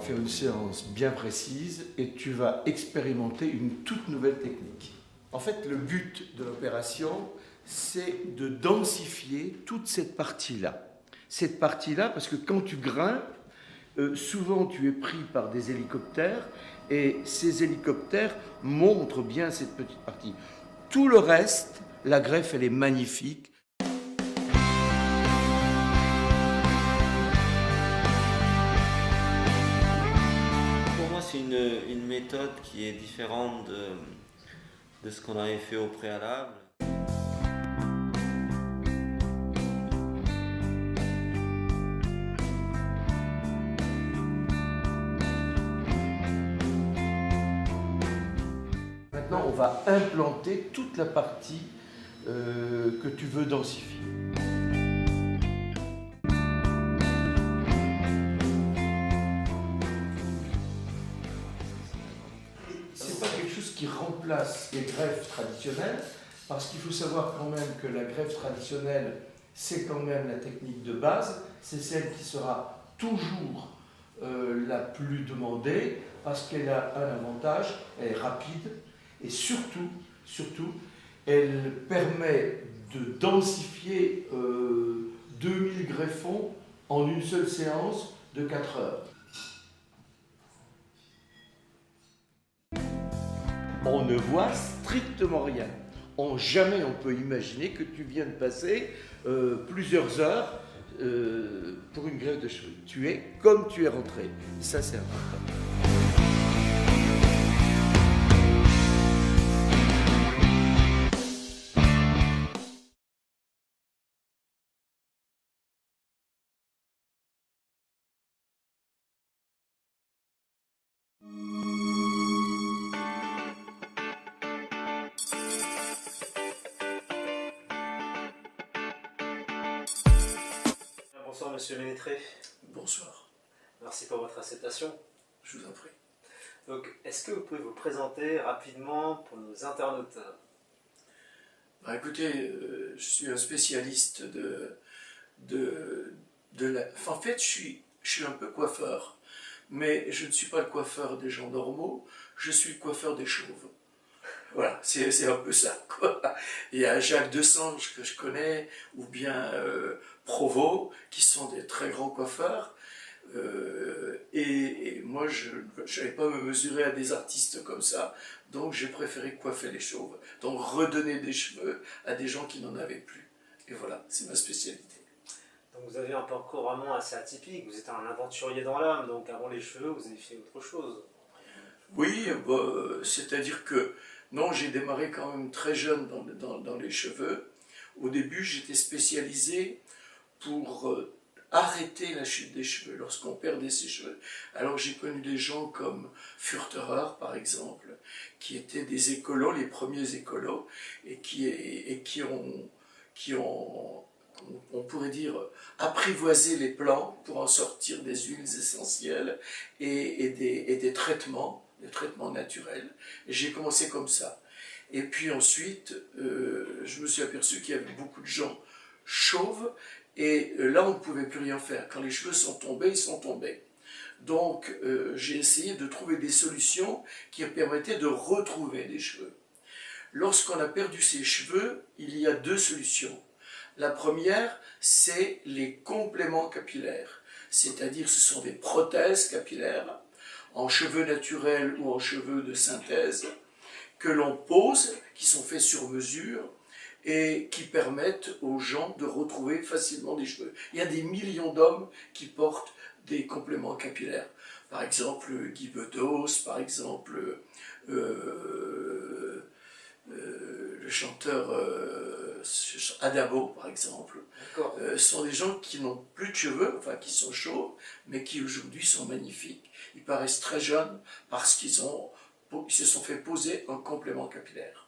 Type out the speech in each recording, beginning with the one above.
faire une séance bien précise et tu vas expérimenter une toute nouvelle technique. En fait, le but de l'opération, c'est de densifier toute cette partie-là. Cette partie-là, parce que quand tu grimpes, souvent tu es pris par des hélicoptères et ces hélicoptères montrent bien cette petite partie. Tout le reste, la greffe, elle est magnifique. Pour moi, c'est une méthode qui est différente de ce qu'on avait fait au préalable. Maintenant, on va implanter toute la partie que tu veux densifier. C'est pas quelque chose qui remplace les greffes traditionnelles, parce qu'il faut savoir quand même que la greffe traditionnelle, c'est quand même la technique de base, c'est celle qui sera toujours la plus demandée, parce qu'elle a un avantage, elle est rapide, et surtout, elle permet de densifier 2000 greffons en une seule séance de 4 heures. On ne voit strictement rien. Jamais on peut imaginer que tu viens de passer plusieurs heures pour une greffe de cheveux. Tu es comme tu es rentré. Ça, c'est important. Bonsoir Monsieur Ménétré. Bonsoir, Merci pour votre acceptation. je vous en prie. Donc, est-ce que vous pouvez vous présenter rapidement pour nos internautes? Écoutez, je suis un spécialiste En fait, je suis un peu coiffeur, mais je ne suis pas le coiffeur des gens normaux, je suis le coiffeur des chauves. Voilà, c'est un peu ça, quoi. Il y a Jacques Desange que je connais, ou bien Provost, qui sont des très grands coiffeurs. Et moi, je n'allais pas me mesurer à des artistes comme ça, donc j'ai préféré coiffer les chauves. Donc redonner des cheveux à des gens qui n'en avaient plus. Et voilà, c'est ma spécialité. Donc, vous avez un parcours vraiment assez atypique. Vous êtes un aventurier dans l'âme, donc avant les cheveux, vous avez fait autre chose. Oui, c'est-à-dire que non, j'ai démarré quand même très jeune dans les cheveux. Au début, j'étais spécialisé pour arrêter la chute des cheveux, lorsqu'on perdait ses cheveux. Alors j'ai connu des gens comme Furterer, par exemple, qui étaient des écolos, les premiers écolos, et qui ont, on pourrait dire, apprivoisé les plantes pour en sortir des huiles essentielles et des traitements naturels. Et j'ai commencé comme ça. Et puis ensuite, je me suis aperçu qu'il y avait beaucoup de gens chauves, et là on ne pouvait plus rien faire. Quand les cheveux sont tombés, ils sont tombés. Donc j'ai essayé de trouver des solutions qui permettaient de retrouver des cheveux. Lorsqu'on a perdu ses cheveux, il y a deux solutions. La première, c'est les compléments capillaires, c'est-à-dire ce sont des prothèses capillaires en cheveux naturels ou en cheveux de synthèse que l'on pose, qui sont faits sur mesure et qui permettent aux gens de retrouver facilement des cheveux. Il y a des millions d'hommes qui portent des compléments capillaires. Par exemple, Guy Bedos, par exemple, le chanteur Adamo, par exemple. Sont des gens qui n'ont plus de cheveux, enfin qui sont chauves, mais qui aujourd'hui sont magnifiques. Ils paraissent très jeunes parce qu'ils se sont fait poser un complément capillaire.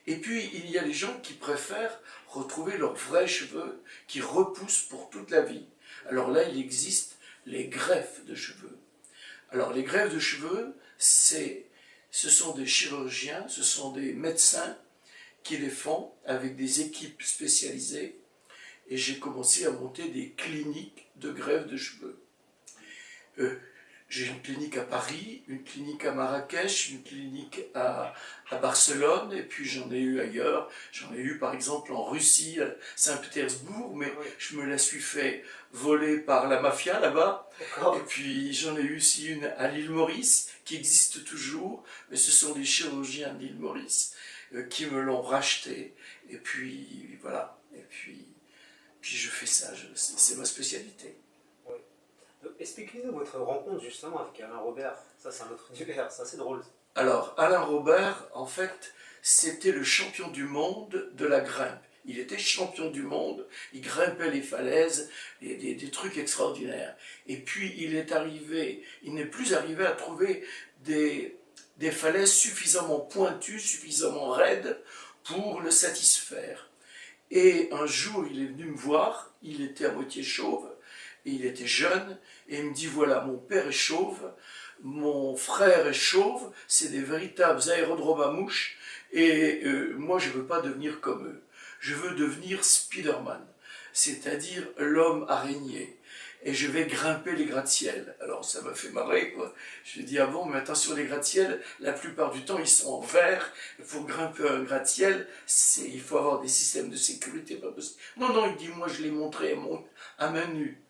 Et puis, il y a les gens qui préfèrent retrouver leurs vrais cheveux, qui repoussent pour toute la vie. Alors là, il existe les greffes de cheveux. Alors, les greffes de cheveux, ce sont des chirurgiens, ce sont des médecins qui les font avec des équipes spécialisées. Et j'ai commencé à monter des cliniques de greffe de cheveux. J'ai une clinique à Paris, une clinique à Marrakech, une clinique à Barcelone, et puis j'en ai eu ailleurs. J'en ai eu par exemple en Russie, à Saint-Pétersbourg, mais Oui. je me la suis fait voler par la mafia là-bas. D'accord. Et puis j'en ai eu aussi une à l'île Maurice, qui existe toujours, mais ce sont des chirurgiens de l'île Maurice qui me l'ont racheté. Et puis voilà, et puis je fais ça, c'est ma spécialité. Expliquez-nous votre rencontre justement avec Alain Robert. Ça, c'est un autre univers, c'est assez drôle. Alors, Alain Robert, en fait, c'était le champion du monde de la grimpe. Il était champion du monde, il grimpait les falaises, des trucs extraordinaires. Et puis, il n'est plus arrivé à trouver des falaises suffisamment pointues, suffisamment raides pour le satisfaire. Et un jour, il est venu me voir, il était à moitié chauve, et il était jeune, et il me dit, voilà, mon père est chauve, mon frère est chauve, c'est des véritables aérodromes à mouches, et moi je ne veux pas devenir comme eux. Je veux devenir Spider-Man, c'est-à-dire l'homme araignée. Et je vais grimper les gratte-ciels. Alors ça m'a fait marrer, quoi. Je lui ai dit, ah bon, mais attention, les gratte-ciels, la plupart du temps, ils sont en verre. Pour grimper un gratte-ciel, il faut avoir des systèmes de sécurité, pas possible. Non, non, il dit, moi je l'ai montré à main nue.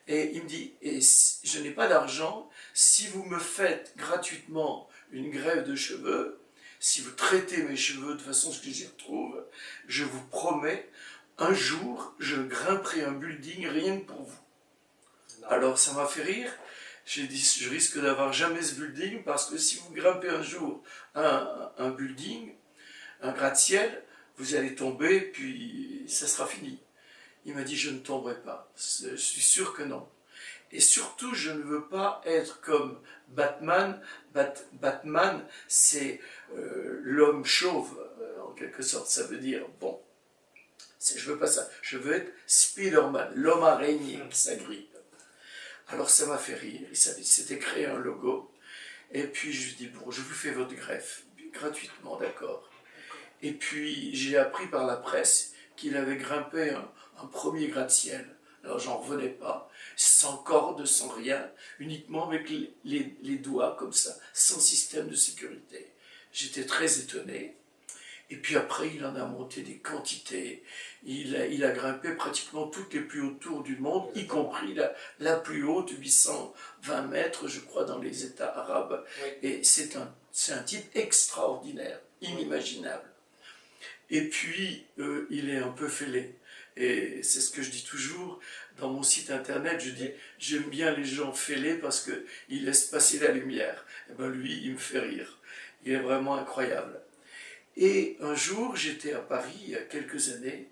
Et il me dit, et je n'ai pas d'argent, si vous me faites gratuitement une greffe de cheveux, si vous traitez mes cheveux de façon à ce que j'y retrouve, je vous promets, un jour, je grimperai un building rien que pour vous. Non. Alors ça m'a fait rire, j'ai dit, je risque d'avoir jamais ce building, parce que si vous grimpez un jour un building, un gratte-ciel, vous allez tomber, puis ça sera fini. Il m'a dit, je ne tomberai pas. Je suis sûr que non. Et surtout, je ne veux pas être comme Batman. Batman, c'est l'homme chauve, en quelque sorte. Ça veut dire, bon, je veux pas ça. Je veux être Spider-Man, l'homme araignée qui s'agrippe. Alors ça m'a fait rire. Il s'était créé un logo. Et puis je lui dis, bon, je vous fais votre greffe, gratuitement, d'accord. Et puis j'ai appris par la presse qu'il avait grimpé un premier gratte-ciel. Alors j'en revenais pas, sans corde, sans rien, uniquement avec les doigts comme ça, sans système de sécurité. J'étais très étonné. Et puis après, il en a monté des quantités. Il a grimpé pratiquement toutes les plus hautes tours du monde, y compris la plus haute, 820 mètres, je crois, dans les États arabes. Oui. Et c'est un type extraordinaire, inimaginable. Et puis, il est un peu fêlé. Et c'est ce que je dis toujours dans mon site internet, je dis, j'aime bien les gens fêlés parce qu'ils laissent passer la lumière. Et ben lui, il me fait rire. Il est vraiment incroyable. Et un jour, j'étais à Paris, il y a quelques années,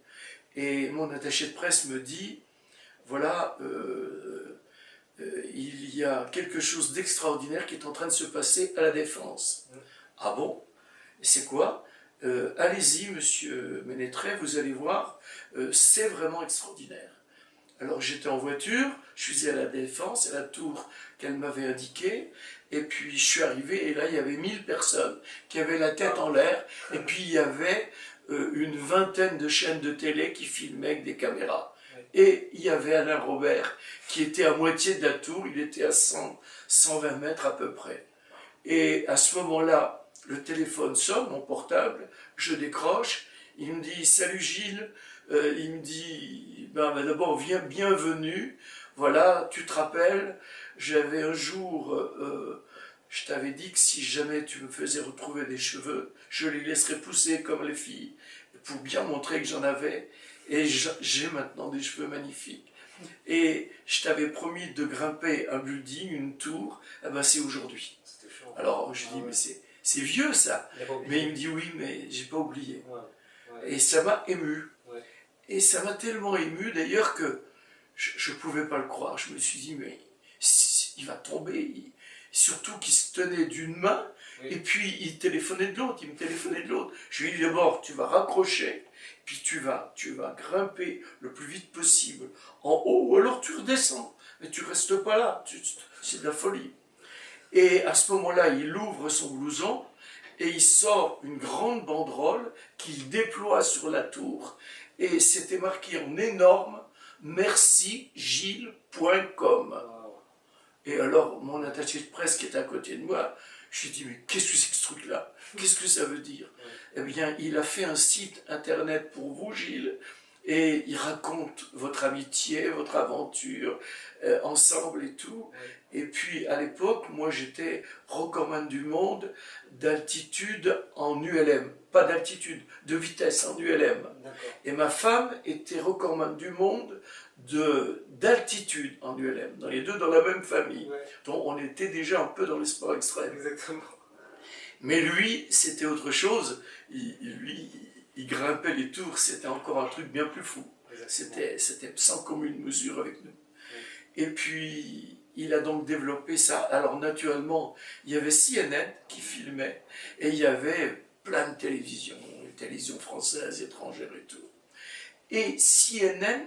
et mon attaché de presse me dit, voilà, il y a quelque chose d'extraordinaire qui est en train de se passer à la Défense. Ah bon? Et c'est quoi? Allez-y, monsieur Ménétret, vous allez voir, c'est vraiment extraordinaire. Alors j'étais en voiture, je suis allé à la Défense, à la tour qu'elle m'avait indiquée, et puis je suis arrivé, et là il y avait 1000 personnes qui avaient la tête en l'air, et puis il y avait une vingtaine de chaînes de télé qui filmaient avec des caméras. Et il y avait Alain Robert qui était à moitié de la tour, il était à 120 mètres à peu près. Et à ce moment-là, le téléphone sonne, mon portable, je décroche, il me dit « Salut Gilles », il me dit ben, d'abord bienvenue, voilà, tu te rappelles, j'avais un jour, je t'avais dit que si jamais tu me faisais retrouver des cheveux, je les laisserais pousser comme les filles, pour bien montrer que j'en avais, et j'ai maintenant des cheveux magnifiques. Et je t'avais promis de grimper un building, une tour, eh ben c'est aujourd'hui. Alors je dis, mais c'est vieux ça. Mais il me dit oui, mais j'ai pas oublié. Et ça m'a ému. Et ça m'a tellement ému d'ailleurs que je ne pouvais pas le croire. Je me suis dit, mais il va tomber. Surtout qu'il se tenait d'une main, et puis il téléphonait de l'autre, il me téléphonait de l'autre. Je lui ai dit d'abord, tu vas raccrocher, puis tu vas grimper le plus vite possible en haut, ou alors tu redescends. Mais tu restes pas là, c'est de la folie. Et à ce moment-là, il ouvre son blouson, et il sort une grande banderole qu'il déploie sur la tour, et c'était marqué en énorme « Merci Gilles.com ». Et alors, mon attaché de presse qui est à côté de moi, je lui ai dit, mais qu'est-ce que c'est que ce truc-là? Qu'est-ce que ça veut dire? Eh bien, il a fait un site internet pour vous, Gilles, et il raconte votre amitié, votre aventure, ensemble et tout. Et puis, à l'époque, moi, j'étais recordman du monde d'altitude en ULM. Pas d'altitude, de vitesse en ULM. Et ma femme était recordman du monde d'altitude en ULM, dans les deux dans la même famille. Donc on était déjà un peu dans les sports extrêmes. Exactement. Mais lui, c'était autre chose. Il grimpait les tours, c'était encore un truc bien plus fou. C'était sans commune mesure avec nous. Et puis, il a donc développé ça. Alors naturellement, il y avait CNN qui filmait, et il y avait plein de télévisions, les télévisions françaises, étrangères et tout. Et CNN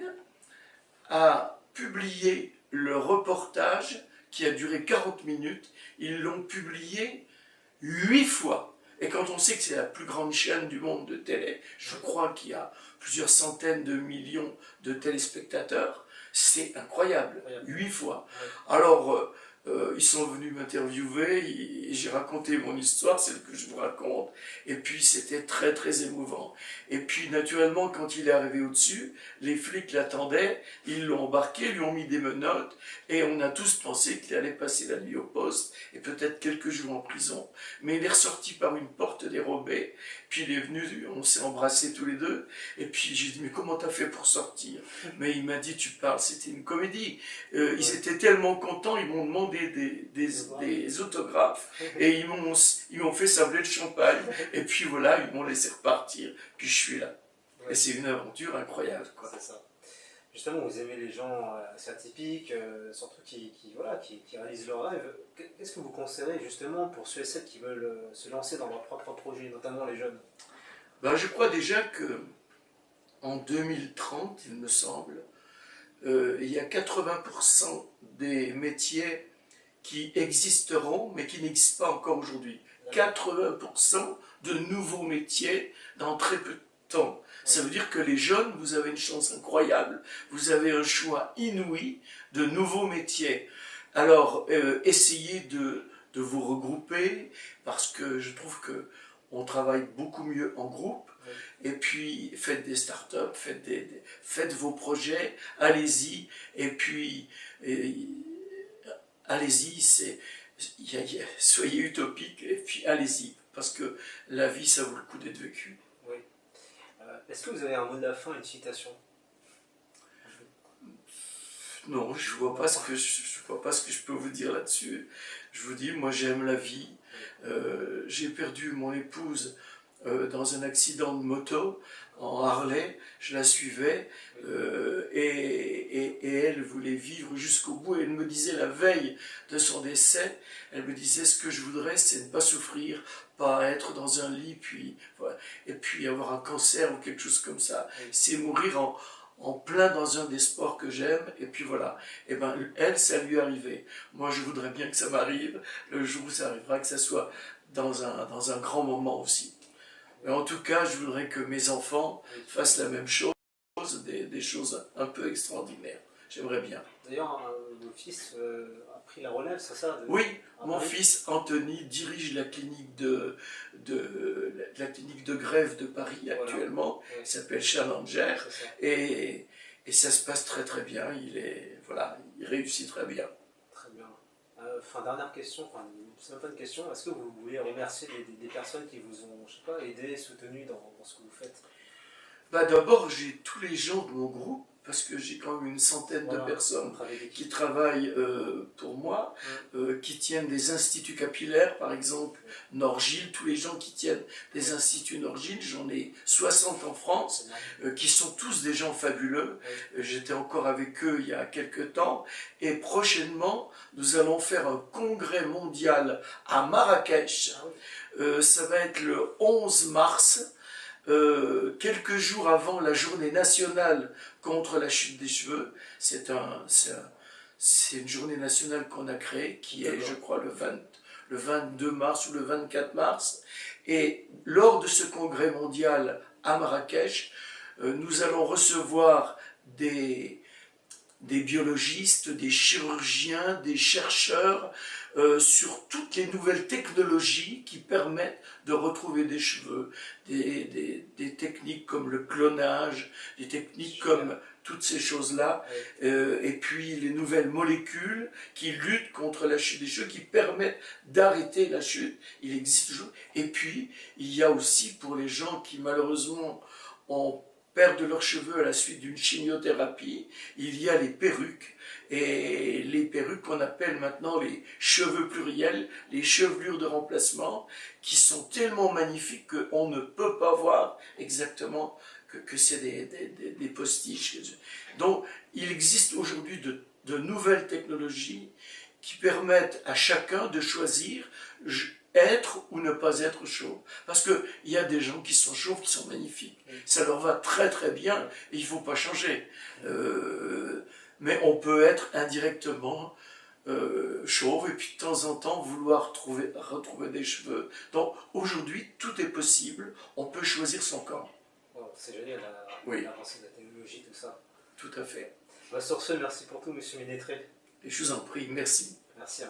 a publié le reportage qui a duré 40 minutes. Ils l'ont publié 8 fois. Et quand on sait que c'est la plus grande chaîne du monde de télé, je crois qu'il y a plusieurs centaines de millions de téléspectateurs, c'est incroyable, 8 fois. Alors, ils sont venus m'interviewer, et j'ai raconté mon histoire, celle que je vous raconte, et puis c'était très très émouvant. Et puis naturellement, quand il est arrivé au-dessus, les flics l'attendaient, ils l'ont embarqué, lui ont mis des menottes, et on a tous pensé qu'il allait passer la nuit au poste, et peut-être quelques jours en prison. Mais il est ressorti par une porte dérobée, puis il est venu, on s'est embrassés tous les deux, et puis j'ai dit, mais comment t'as fait pour sortir? Mais il m'a dit, tu parles, c'était une comédie. Ils étaient tellement contents, ils m'ont demandé des autographes, et ils m'ont fait sabler le champagne, et puis voilà, ils m'ont laissé repartir, puis je suis là. Et c'est une aventure incroyable, quoi. C'est ça. Justement, vous aimez les gens assez atypiques, surtout qui réalisent leurs rêves. Qu'est-ce que vous conseillez justement pour ceux et celles qui veulent se lancer dans leur propre projet, notamment les jeunes? Ben, je crois déjà que en 2030, il me semble, il y a 80% des métiers qui existeront, mais qui n'existent pas encore aujourd'hui. 80% de nouveaux métiers dans très peu de temps. Ça veut dire que les jeunes, vous avez une chance incroyable, vous avez un choix inouï de nouveaux métiers. Alors, essayez de vous regrouper, parce que je trouve que on travaille beaucoup mieux en groupe. Et puis, faites des startups, faites vos projets, allez-y, et puis, allez-y, soyez utopique, et puis allez-y, parce que la vie, ça vaut le coup d'être vécu. Oui. Est-ce que vous avez un mot de la fin, une citation? Non, je vois pas ce que je peux vous dire là-dessus. Je vous dis, moi j'aime la vie. J'ai perdu mon épouse dans un accident de moto en Harley, je la suivais et elle voulait vivre jusqu'au bout. Et elle me disait la veille de son décès, elle me disait, ce que je voudrais, c'est ne pas souffrir, pas être dans un lit, puis voilà, et puis avoir un cancer ou quelque chose comme ça. C'est mourir en plein dans un des sports que j'aime, et puis voilà. Et ben elle, ça lui est arrivé. Moi, je voudrais bien que ça m'arrive le jour où ça arrivera, que ça soit dans un grand moment aussi. Mais en tout cas, je voudrais que mes enfants fassent la même chose, des choses un peu extraordinaires. J'aimerais bien. D'ailleurs, mon fils a pris la relève, c'est ça? Oui, mon fils Anthony dirige la clinique de greffe de Paris actuellement. Voilà. Il s'appelle Challenger, et ça se passe très très bien. Il réussit très bien. Très bien. Dernière question, c'est même pas une question. Est-ce que vous voulez remercier des personnes qui vous ont, je sais pas, aidé, soutenu dans ce que vous faites? D'abord, j'ai tous les gens de mon groupe, parce que j'ai quand même une centaine de personnes qui travaillent pour moi, qui tiennent des instituts capillaires, par exemple Nord-Gilles, tous les gens qui tiennent des instituts Nord-Gilles, j'en ai 60 en France, qui sont tous des gens fabuleux. J'étais encore avec eux il y a quelques temps, et prochainement, nous allons faire un congrès mondial à Marrakech. Ça va être le 11 mars, quelques jours avant la journée nationale contre la chute des cheveux. C'est une journée nationale qu'on a créée, qui est, je crois, le 22 mars ou le 24 mars. Et lors de ce congrès mondial à Marrakech, nous allons recevoir des des biologistes, des chirurgiens, des chercheurs sur toutes les nouvelles technologies qui permettent de retrouver des cheveux, des techniques comme le clonage, des techniques comme toutes ces choses-là, et puis les nouvelles molécules qui luttent contre la chute des cheveux, qui permettent d'arrêter la chute, il existe toujours. Et puis, il y a aussi pour les gens qui malheureusement perdent leurs cheveux à la suite d'une chimiothérapie, il y a les perruques, et les perruques qu'on appelle maintenant les cheveux pluriels, les chevelures de remplacement, qui sont tellement magnifiques qu'on ne peut pas voir exactement que c'est des postiches. Donc il existe aujourd'hui de nouvelles technologies qui permettent à chacun de choisir être ou ne pas être chauve. Parce qu'il y a des gens qui sont chauves, qui sont magnifiques. Ça leur va très très bien et il ne faut pas changer. Mais on peut être indirectement chauve et puis de temps en temps vouloir retrouver des cheveux. Donc aujourd'hui, tout est possible. On peut choisir son corps. Wow, c'est génial, l'avancée de la technologie, tout ça. Tout à fait. Sur ce, merci pour tout, monsieur Ménétré. Et je vous en prie, merci. Merci.